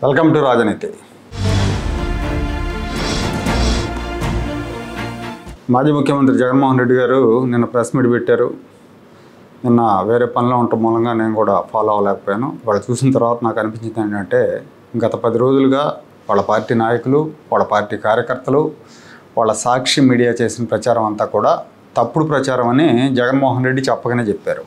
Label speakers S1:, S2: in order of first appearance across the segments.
S1: Welcome to రాజనీతి. మాజీ ముఖ్యమంత్రి జగన్మోహన్ రెడ్డి గారు నిన్న ప్రెస్ మీట్ పెట్టారు. నిన్న వేరే పనిలో ఉండటం మూలంగా నేను కూడా ఫాలో అవ్వలేకపోయాను. వాళ్ళు చూసిన తర్వాత నాకు అనిపించింది ఏంటంటే, గత 10 రోజులుగా వాళ్ళ పార్టీ నాయకులు, వాళ్ళ పార్టీ కార్యకర్తలు, వాళ్ళ సాక్షి మీడియా చేసిన ప్రచారం అంతా కూడా తప్పుడు ప్రచారం అని జగన్మోహన్ రెడ్డి చెప్పగానే చెప్పారు.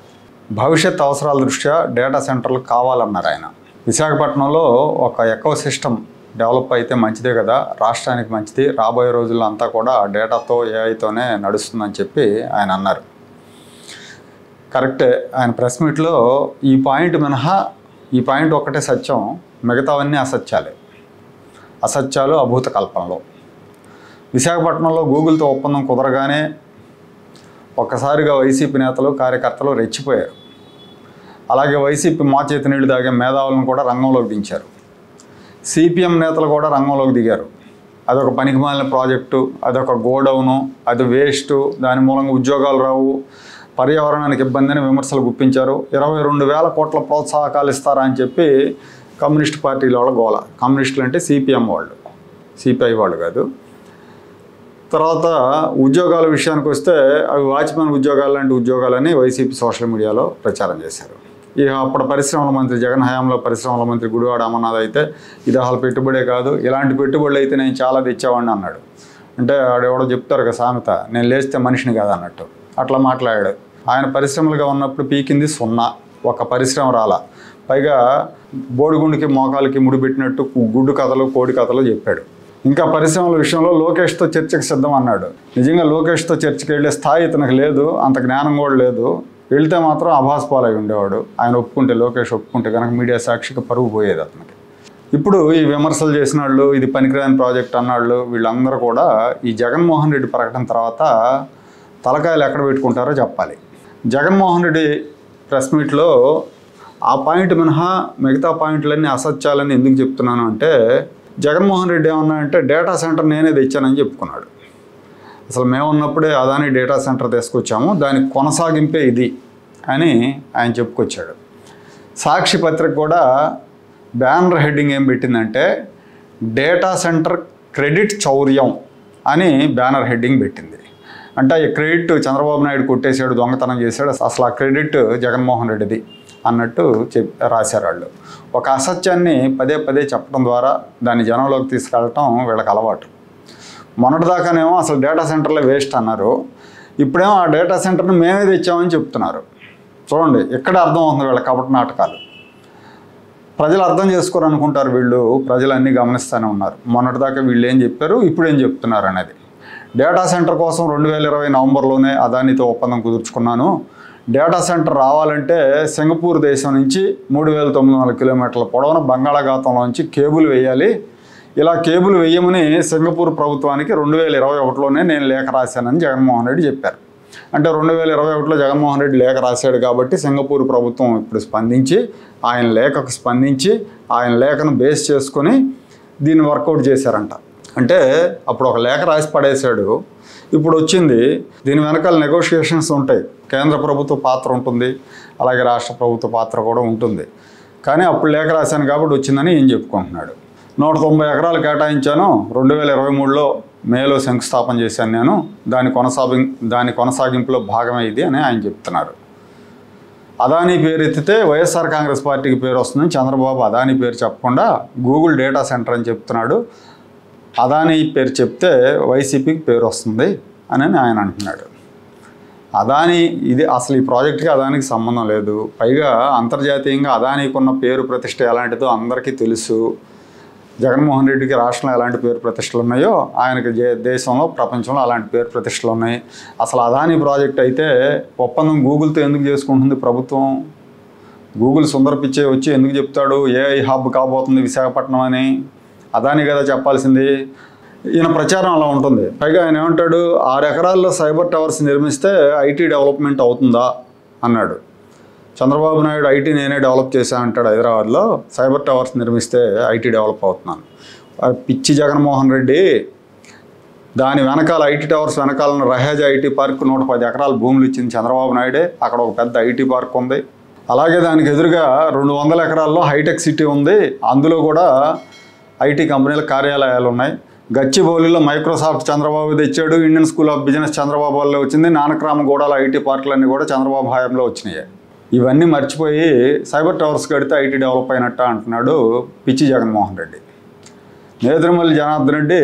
S1: భవిష్యత్ అవసరాల దృష్ట్యా డేటా సెంటర్లు కావాలన్నారు ఆయన. విశాఖపట్నంలో ఒక ఎకో సిస్టమ్ డెవలప్ అయితే మంచిదే కదా, రాష్ట్రానికి మంచిది, రాబోయే రోజుల్లో అంతా కూడా డేటాతో ఏఐతోనే నడుస్తుందని చెప్పి ఆయన అన్నారు. కరెక్టే. ఆయన ప్రెస్ మీట్లో ఈ పాయింట్ మినహా ఈ పాయింట్ ఒక్కటే సత్యం, మిగతావన్నీ అసత్యాలే. అసత్యాలు, అభూత కల్పనలు. విశాఖపట్నంలో గూగుల్తో ఒప్పందం కుదరగానే ఒక్కసారిగా వైసీపీ నేతలు, కార్యకర్తలు రెచ్చిపోయారు. అలాగే వైసీపీ మోచేతి నీళ్లు తాగే మేధావులను కూడా రంగంలోకి దించారు. సిపిఎం నేతలు కూడా రంగంలోకి దిగారు. అదొక పనికిమాలిన ప్రాజెక్టు, అదొక గోడౌను, అది వేస్ట్, దాని మూలంగా ఉద్యోగాలు రావు, పర్యావరణానికి ఇబ్బంది అని విమర్శలు గుప్పించారు. 22,000 కోట్ల ప్రోత్సాహకాలు ఇస్తారా అని చెప్పి కమ్యూనిస్ట్ పార్టీల వాళ్ళ గోల. కమ్యూనిస్టులు అంటే సిపిఎం వాళ్ళు, సిపిఐ వాళ్ళు కాదు. తర్వాత ఉద్యోగాల విషయానికి వస్తే అవి వాచ్మెన్ ఉద్యోగాలు లాంటి ఉద్యోగాలని వైసీపీ సోషల్ మీడియాలో ప్రచారం చేశారు. ఇక అప్పుడు పరిశ్రమల మంత్రి, జగన్ హయాంలో పరిశ్రమల మంత్రి గుడివాడ అమర్నాథ్ అయితే ఇది అసలు పెట్టుబడే కాదు, ఇలాంటి పెట్టుబడులు అయితే నేను చాలా తెచ్చేవాడిని అన్నాడు. అంటే ఆడెవడో చెప్తారు కదా సామెత, నేను లేస్తే మనిషిని కాదన్నట్టు అట్లా మాట్లాడాడు. ఆయన పరిశ్రమలుగా ఉన్నప్పుడు పీకింది 0, ఒక పరిశ్రమ రాలా. పైగా బోడిగుండుకి మోకాలకి ముడిపెట్టినట్టు గుడ్డు కథలు, కోడి కథలు చెప్పాడు. ఇంకా పరిశ్రమల విషయంలో లోకేష్తో చర్చకు సిద్ధం అన్నాడు. నిజంగా లోకేష్తో చర్చకి వెళ్ళే స్థాయి ఇతనికి లేదు, అంత జ్ఞానం కూడా లేదు. వెళ్తే మాత్రం అభాస్పాలై ఉండేవాడు. ఆయన ఒప్పుకుంటే, లోకేష్ ఒప్పుకుంటే కనుక మీడియా సాక్షికి పరువు పోయేది అతనికి. ఇప్పుడు ఈ విమర్శలు చేసిన వాళ్ళు, ఇది పనికిరాని ప్రాజెక్ట్ అన్నాళ్ళు, వీళ్ళందరూ కూడా ఈ జగన్మోహన్ రెడ్డి ప్రకటన తర్వాత తలకాయలు ఎక్కడ పెట్టుకుంటారో చెప్పాలి. జగన్మోహన్ రెడ్డి ప్రెస్ మీట్లో ఆ పాయింట్ మినహా మిగతా పాయింట్లన్నీ అసత్యాలని ఎందుకు చెప్తున్నాను అంటే, జగన్మోహన్ రెడ్డి ఏమన్నా అంటే డేటా సెంటర్ నేనే తెచ్చానని చెప్పుకున్నాడు. అసలు మేము ఉన్నప్పుడే అదాని డేటా సెంటర్ తీసుకొచ్చాము, దానికి కొనసాగింపే ఇది అని ఆయన చెప్పుకొచ్చాడు. సాక్షి పత్రిక కూడా బ్యానర్ హెడ్డింగ్ ఏం పెట్టిందంటే, డేటా సెంటర్ క్రెడిట్ చౌర్యం అని బ్యానర్ హెడ్డింగ్ పెట్టింది. అంటే ఈ క్రెడిట్ చంద్రబాబు నాయుడు కొట్టేశాడు, దొంగతనం చేశాడు, అసలు ఆ క్రెడిట్ జగన్మోహన్ రెడ్డిది అన్నట్టు రాశారు వాళ్ళు. ఒక అసత్యాన్ని పదే పదే చెప్పడం ద్వారా దాన్ని జనంలోకి తీసుకెళ్ళటం వీళ్ళకి అలవాటు. మొన్నటిదాకానేమో అసలు డేటా సెంటర్లే వేస్ట్ అన్నారు, ఇప్పుడేమో ఆ డేటా సెంటర్ని మేమే తెచ్చామని చెప్తున్నారు. చూడండి, ఎక్కడ అర్థం అవుతుంది వీళ్ళ కపట నాటకాలు. ప్రజలు అర్థం చేసుకోరు అనుకుంటారు వీళ్ళు, ప్రజలన్నీ గమనిస్తూనే ఉన్నారు. మొన్నటిదాకా వీళ్ళు ఏం చెప్పారు, ఇప్పుడు ఏం చెప్తున్నారు అనేది. డేటా సెంటర్ కోసం 2020 నవంబర్లోనే అదానితో ఒప్పందం కుదుర్చుకున్నాను. డేటా సెంటర్ రావాలంటే సింగపూర్ దేశం నుంచి 3,900 కిలోమీటర్ల పొడవున బంగాళాఖాతంలోంచి కేబుల్ వేయాలి. ఇలా కేబుల్ వేయమని సింగపూర్ ప్రభుత్వానికి 2021లోనే నేను లేఖ రాశానని జగన్మోహన్ రెడ్డి చెప్పారు. అంటే 2021లో జగన్మోహన్ రెడ్డి లేఖ రాశాడు కాబట్టి సింగపూర్ ప్రభుత్వం ఇప్పుడు స్పందించి, ఆయన లేఖకు స్పందించి, ఆయన లేఖను బేస్ చేసుకొని దీన్ని వర్కౌట్ చేశారంట. అంటే అప్పుడు ఒక లేఖ రాసి పడేశాడు, ఇప్పుడు వచ్చింది. దీని వెనకాల నెగోషియేషన్స్ ఉంటాయి, కేంద్ర ప్రభుత్వ పాత్ర ఉంటుంది, అలాగే రాష్ట్ర ప్రభుత్వ పాత్ర కూడా ఉంటుంది. కానీ అప్పుడు లేఖ రాశాను కాబట్టి వచ్చిందని ఏం చెప్పుకుంటున్నాడు. 190 ఎకరాలు కేటాయించాను, 2023లో మేలో శంకుస్థాపన చేశాను నేను, దాని కొనసాగింపులో భాగమే ఇది అని ఆయన చెప్తున్నారు. అదానీ పేరు ఎత్తితే వైఎస్ఆర్ కాంగ్రెస్ పార్టీకి పేరు వస్తుందని చంద్రబాబు అదానీ పేరు చెప్పకుండా గూగుల్ డేటా సెంటర్ అని చెప్తున్నాడు. అదానీ పేరు చెప్తే వైసీపీకి పేరు వస్తుంది అని ఆయన అంటున్నాడు. అదానీ ఇది అసలు ఈ ప్రాజెక్ట్కి అదానికి సంబంధం లేదు. పైగా అంతర్జాతీయంగా అదానీకి ఉన్న పేరు ప్రతిష్ట ఎలాంటిదో అందరికీ తెలుసు. జగన్మోహన్ రెడ్డికి రాష్ట్రంలో ఎలాంటి పేరు ప్రతిష్టలు ఉన్నాయో ఆయనకి దేశంలో, ప్రపంచంలో అలాంటి పేరు ప్రతిష్టలు ఉన్నాయి. అసలు అదానీ ప్రాజెక్ట్ అయితే ఒప్పందం గూగుల్తో ఎందుకు చేసుకుంటుంది ప్రభుత్వం? గూగుల్ సుందర్ పిచ్చే వచ్చి ఎందుకు చెప్తాడు ఏఐ హబ్ కాబోతుంది విశాఖపట్నం అని? అదానీ కదా చెప్పాల్సింది. ఈయన ప్రచారం అలా ఉంటుంది. పైగా ఆయన ఏమంటాడు, 6 ఎకరాల్లో సైబర్ టవర్స్ నిర్మిస్తే ఐటీ డెవలప్మెంట్ అవుతుందా అన్నాడు. చంద్రబాబు నాయుడు ఐటీ నేనే డెవలప్ చేశా అంటాడు హైదరాబాద్లో, సైబర్ టవర్స్ నిర్మిస్తే ఐటీ డెవలప్ అవుతున్నాను. పిచ్చి జగన్మోహన్ రెడ్డి. దాని వెనకాల ఐటీ టవర్స్ వెనకాల రహేజా ఐటీ పార్క్ 110 ఎకరాల భూములు ఇచ్చింది చంద్రబాబు నాయుడే. అక్కడ ఒక పెద్ద ఐటీ పార్క్ ఉంది. అలాగే దానికి ఎదురుగా 200 ఎకరాల్లో హైటెక్ సిటీ ఉంది. అందులో కూడా ఐటీ కంపెనీల కార్యాలయాలు ఉన్నాయి. గచ్చిబౌలిలో మైక్రోసాఫ్ట్ చంద్రబాబు తెచ్చాడు. Indian school of business Chandrababu వల్లే వచ్చింది. నానక్రామగూడలో ఐటీ పార్కులన్నీ కూడా చంద్రబాబు హయాంలో వచ్చినాయి. ఇవన్నీ మర్చిపోయి సైబర్ టవర్స్ కడితే ఐటీ డెవలప్ అయినట్ట అంటున్నాడు పిచ్చి జగన్మోహన్ రెడ్డి. నేదురుమల్లి జనార్దన్ రెడ్డి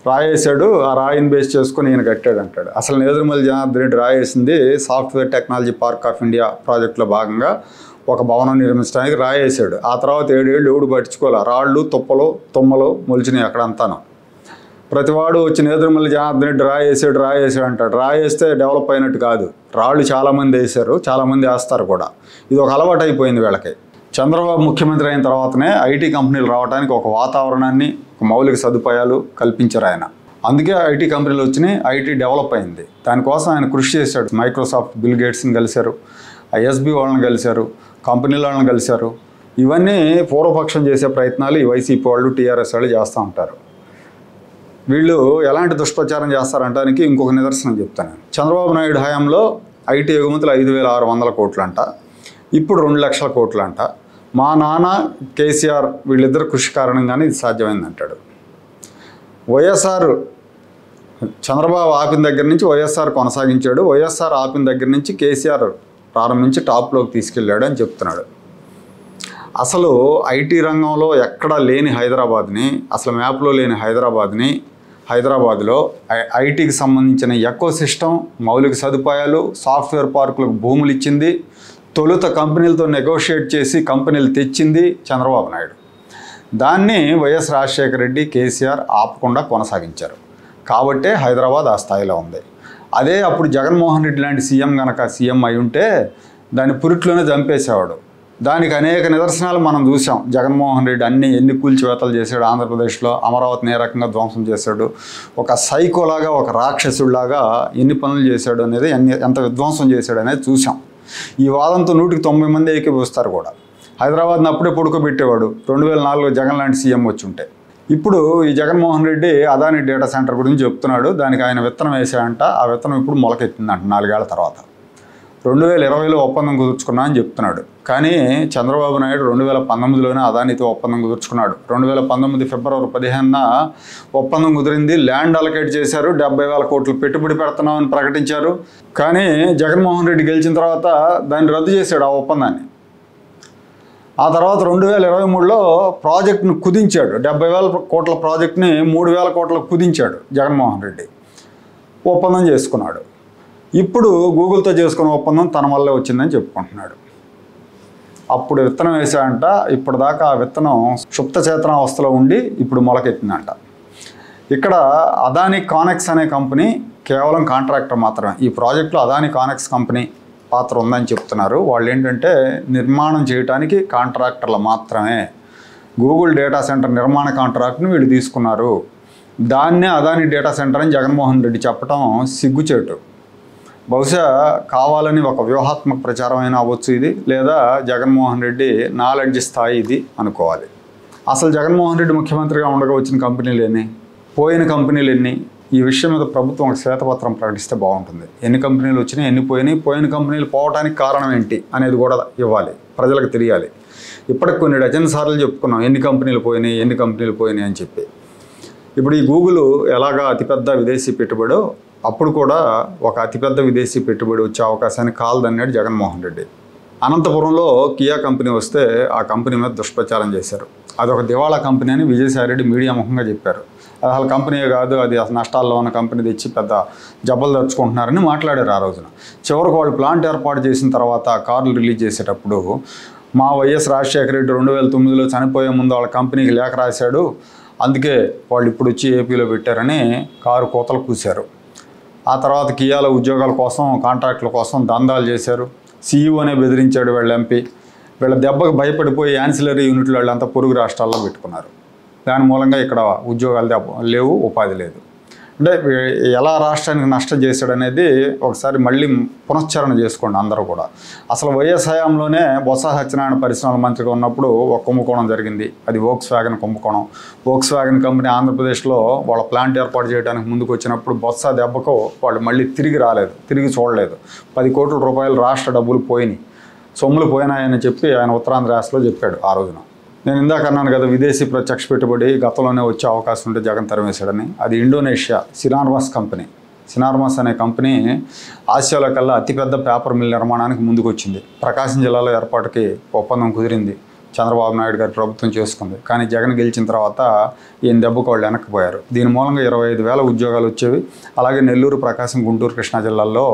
S1: రాయేశాడు, ఆ రాయిని బేస్ చేసుకుని ఈయన కట్టాడు అంటాడు. అసలు నేదురుమల్లి జనార్దన్ రెడ్డి రాయేసింది software technology park of India ప్రాజెక్టులో భాగంగా ఒక భవనం నిర్మించడానికి రాయేశాడు. ఆ తర్వాత 7 ఏళ్ళు ఎవడు పట్టించుకోవాలి. రాళ్ళు తుమ్మలు మొలిచినాయి అక్కడంతాను. ప్రతివాడు వచ్చి నేదురుమల్లి జనార్దన్ రెడ్డి రాయేసాడు అంటాడు. రాయేస్తే డెవలప్ అయినట్టు కాదు. రాళ్ళు చాలామంది వేశారు, చాలామంది వేస్తారు కూడా. ఇది ఒక అలవాటు అయిపోయింది వీళ్ళకి. చంద్రబాబు ముఖ్యమంత్రి అయిన తర్వాతనే ఐటీ కంపెనీలు రావడానికి ఒక వాతావరణాన్ని, ఒక మౌలిక సదుపాయాలు కల్పించారు ఆయన. అందుకే ఐటీ కంపెనీలు వచ్చినాయి, ఐటీ డెవలప్ అయింది. దానికోసం ఆయన కృషి చేశాడు. మైక్రోసాఫ్ట్ బిల్ గేట్స్ని కలిశారు, ఐఎస్బి వాళ్ళని కలిశారు, కంపెనీల వాళ్ళని కలిశారు. ఇవన్నీ పూర్వపక్షం చేసే ప్రయత్నాలు ఈ వైసీపీ వాళ్ళు, టీఆర్ఎస్ వాళ్ళు చేస్తూ ఉంటారు. వీళ్ళు ఎలాంటి దుష్ప్రచారం చేస్తారంటానికి ఇంకొక నిదర్శనం చెప్తాను. చంద్రబాబు నాయుడు హయాంలో ఐటీ ఎగుమతులు 5,600 కోట్లంట, ఇప్పుడు 2 లక్షల కోట్లంట. మా నాన్న కేసీఆర్ వీళ్ళిద్దరు కృషి కారణంగానే ఇది సాధ్యమైందంటాడు. వైఎస్ఆర్ చంద్రబాబు ఆపిన దగ్గర నుంచి వైఎస్ఆర్ కొనసాగించాడు, వైఎస్ఆర్ ఆపిన దగ్గర నుంచి కేసీఆర్ ప్రారంభించి టాప్లోకి తీసుకెళ్ళాడు అని చెప్తున్నాడు. అసలు ఐటీ రంగంలో ఎక్కడా లేని హైదరాబాద్ని, అసలు మ్యాప్లో లేని హైదరాబాద్లో ఐటీకి సంబంధించిన ఎకోసిస్టమ్, మౌలిక సదుపాయాలు, సాఫ్ట్వేర్ పార్కులకు భూములు ఇచ్చింది, తొలుత కంపెనీలతో నెగోషియేట్ చేసి కంపెనీలు తెచ్చింది చంద్రబాబు నాయుడు. దాన్ని వైఎస్ రాజశేఖర రెడ్డి, కేసీఆర్ ఆపకుండా కొనసాగించారు. కాబట్టే హైదరాబాద్ ఆ స్థాయిలో ఉంది. అదే అప్పుడు జగన్మోహన్ రెడ్డి లాంటి సీఎం అయి ఉంటే దాన్ని పురిట్లోనే చంపేసేవాడు. దానికి అనేక నిదర్శనాలు మనం చూసాం. జగన్మోహన్ రెడ్డి ఎన్ని కూల్చివేతలు చేశాడు ఆంధ్రప్రదేశ్లో, అమరావతిని ఏ రకంగా ధ్వంసం చేశాడు, ఒక సైకోలాగా, ఒక రాక్షసుడిలాగా ఎన్ని పనులు చేశాడు అనేది, ఎంత విధ్వంసం చేశాడు అనేది చూసాం. ఈ వాదంతో 190 మంది ఏకీభవిస్తారు కూడా. హైదరాబాద్ని అప్పుడే పడుకోబెట్టేవాడు 2004లో జగన్ లాంటి సీఎం వచ్చి ఉంటే. ఇప్పుడు ఈ జగన్మోహన్ రెడ్డి అదాని డేటా సెంటర్ గురించి చెప్తున్నాడు. దానికి ఆయన విత్తనం వేసాడంట. ఆ విత్తనం ఇప్పుడు మొలకెత్తిందంట 4 ఏళ్ల తర్వాత. 2020లో ఒప్పందం కుదుర్చుకున్నా అని చెప్తున్నాడు. కానీ చంద్రబాబు నాయుడు 2019లోనే అదానితో ఒప్పందం కుదుర్చుకున్నాడు. 2019 ఫిబ్రవరి 15న ఒప్పందం కుదిరింది. ల్యాండ్ అలొకేట్ చేశారు, 70,000 కోట్లు పెట్టుబడి పెడుతున్నామని ప్రకటించారు. కానీ జగన్మోహన్ రెడ్డి గెలిచిన తర్వాత దాన్ని రద్దు చేశాడు, ఆ ఒప్పందాన్ని. ఆ తర్వాత 2023లో ప్రాజెక్టును కుదించాడు. 70,000 కోట్ల ప్రాజెక్ట్ని 3,000 కోట్లకు కుదించాడు జగన్మోహన్ రెడ్డి. ఒప్పందం చేసుకున్నాడు. ఇప్పుడు గూగుల్తో చేసుకున్న ఒప్పందం తన వల్లే వచ్చిందని చెప్పుకుంటున్నాడు. అప్పుడు విత్తనం వేసాడంట. ఇప్పటిదాకా ఆ విత్తనం సుప్త చేతనావస్థలో ఉండి ఇప్పుడు మొలకెత్తిందంట. ఇక్కడ అదాని కానెక్స్ అనే కంపెనీ కేవలం కాంట్రాక్టర్ మాత్రమే. ఈ ప్రాజెక్టులో అదాని కానెక్స్ కంపెనీ పాత్ర ఉందని చెప్తున్నారు. వాళ్ళు ఏంటంటే నిర్మాణం చేయడానికి కాంట్రాక్టర్లు మాత్రమే. గూగుల్ డేటా సెంటర్ నిర్మాణ కాంట్రాక్ట్ని వీళ్ళు తీసుకున్నారు. దాన్నే అదాని డేటా సెంటర్ అని జగన్మోహన్ రెడ్డి చెప్పడం సిగ్గుచేటు. బహుశా కావాలని ఒక వ్యూహాత్మక ప్రచారం అయినా అవ్వచ్చు ఇది, లేదా జగన్మోహన్ రెడ్డి నాలెడ్జ్ స్థాయి ఇది అనుకోవాలి. అసలు జగన్మోహన్ రెడ్డి ముఖ్యమంత్రిగా ఉండగా వచ్చిన కంపెనీలు ఎన్ని, పోయిన కంపెనీలు ఎన్ని, ఈ విషయం మీద ప్రభుత్వం ఒక శ్వేతపత్రం ప్రకటిస్తే బాగుంటుంది. ఎన్ని కంపెనీలు వచ్చినాయి, ఎన్ని పోయినాయి, పోయిన కంపెనీలు పోవడానికి కారణం ఏంటి అనేది కూడా ఇవ్వాలి, ప్రజలకు తెలియాలి. ఇప్పటికి కొన్ని డజన్ సార్లు చెప్పుకున్నాం ఎన్ని కంపెనీలు పోయినాయి అని చెప్పి. ఇప్పుడు ఈ గూగుల్ ఎలాగా అతిపెద్ద విదేశీ పెట్టుబడో, అప్పుడు కూడా ఒక అతిపెద్ద విదేశీ పెట్టుబడి వచ్చే అవకాశాన్ని కాలదన్నాడు జగన్మోహన్ రెడ్డి. అనంతపురంలో కియా కంపెనీ వస్తే ఆ కంపెనీ మీద దుష్ప్రచారం చేశారు. అదొక దివాళా కంపెనీ అని విజయసాయిరెడ్డి మీడియా ముఖంగా చెప్పారు. అసలు కంపెనీయే కాదు, అది అసలు నష్టాల్లో ఉన్న కంపెనీ తెచ్చి పెద్ద జబ్బలు తెచ్చుకుంటున్నారని మాట్లాడారు ఆ రోజున. చివరికి వాళ్ళు ప్లాంట్ ఏర్పాటు చేసిన తర్వాత కార్లు రిలీజ్ చేసేటప్పుడు మా వైఎస్ రాజశేఖర రెడ్డి 2009లో చనిపోయే ముందు వాళ్ళ కంపెనీకి లేఖ రాశాడు, అందుకే వాళ్ళు ఇప్పుడు వచ్చి ఏపీలో పెట్టారని కారు కోతలు కూశారు. ఆ తర్వాత కియాలో ఉద్యోగాల కోసం, కాంట్రాక్టుల కోసం దందాలు చేశారు. సీఈఓనే బెదిరించాడు వీళ్ళ ఎంపీ. వీళ్ళ దెబ్బకు భయపడిపోయి యాన్సిలరీ యూనిట్లు వాళ్ళంతా పొరుగు రాష్ట్రాల్లో పెట్టుకున్నారు. దాని మూలంగా ఇక్కడ ఉద్యోగాలు లేవు, ఉపాధి లేదు. అంటే ఎలా రాష్ట్రానికి నష్టం చేశాడనేది ఒకసారి మళ్ళీ పునశ్చరణ చేసుకోండి అందరూ కూడా. అసలు వైఎస్ హయాంలోనే బొత్స సత్యనారాయణ పరిశ్రమల మంత్రిగా ఉన్నప్పుడు ఒక కుంభకోణం జరిగింది. అది వోక్స్వ్యాగన్ కుంభకోణం. వోక్స్వ్యాగన్ కంపెనీ ఆంధ్రప్రదేశ్లో వాళ్ళ ప్లాంట్ ఏర్పాటు చేయడానికి ముందుకు వచ్చినప్పుడు బొత్స దెబ్బకు వాళ్ళు మళ్ళీ తిరిగి రాలేదు, తిరిగి చూడలేదు. 10 కోట్ల రూపాయలు రాష్ట్ర డబ్బులు పోయినాయి. సొమ్ములు పోయినాయని చెప్పి ఆయన ఉత్తరాంధ్ర యాసలో చెప్పాడు ఆ రోజున. నేను ఇందాక అన్నాను కదా, విదేశీ ప్రత్యక్ష పెట్టుబడి గతంలోనే వచ్చే అవకాశం ఉంటే జగన్ తరిమేశాడని. అది ఇండోనేషియా సినార్మస్ కంపెనీ. సినార్మస్ అనే కంపెనీ ఆసియాలో కల్లా అతిపెద్ద పేపర్ మిల్ నిర్మాణానికి ముందుకు వచ్చింది. ప్రకాశం జిల్లాలో ఏర్పాటుకి ఒప్పందం కుదిరింది. చంద్రబాబు నాయుడు గారి ప్రభుత్వం చేసుకుంది. కానీ జగన్ గెలిచిన తర్వాత ఈయన దెబ్బకు వాళ్ళు వెనక్కిపోయారు. దీని మూలంగా 25,000 ఉద్యోగాలు వచ్చేవి. అలాగే నెల్లూరు, ప్రకాశం, గుంటూరు, కృష్ణా జిల్లాల్లో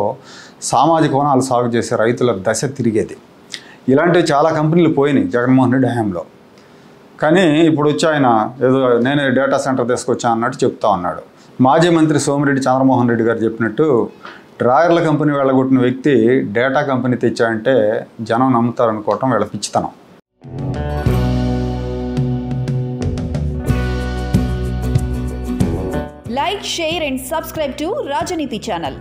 S1: సామాజిక వనాలు సాగు చేసే రైతుల దశ తిరిగేది. ఇలాంటివి చాలా కంపెనీలు పోయినాయి జగన్మోహన్ రెడ్డి హయాంలో. కానీ ఇప్పుడు వచ్చి ఆయన ఏదో నేనే డేటా సెంటర్ తీసుకొచ్చా అన్నట్టు చెప్తా ఉన్నాడు. మాజీ మంత్రి సోమిరెడ్డి చంద్రమోహన్ రెడ్డి గారు చెప్పినట్టు డ్రాయర్ల కంపెనీ వెళ్ళగొట్టిన వ్యక్తి డేటా కంపెనీ తెచ్చాడంటే జనం నమ్ముతారనుకోవటం వీళ్ళ పిచ్చితనం.
S2: Like, share and subscribe to Rajaniti channel.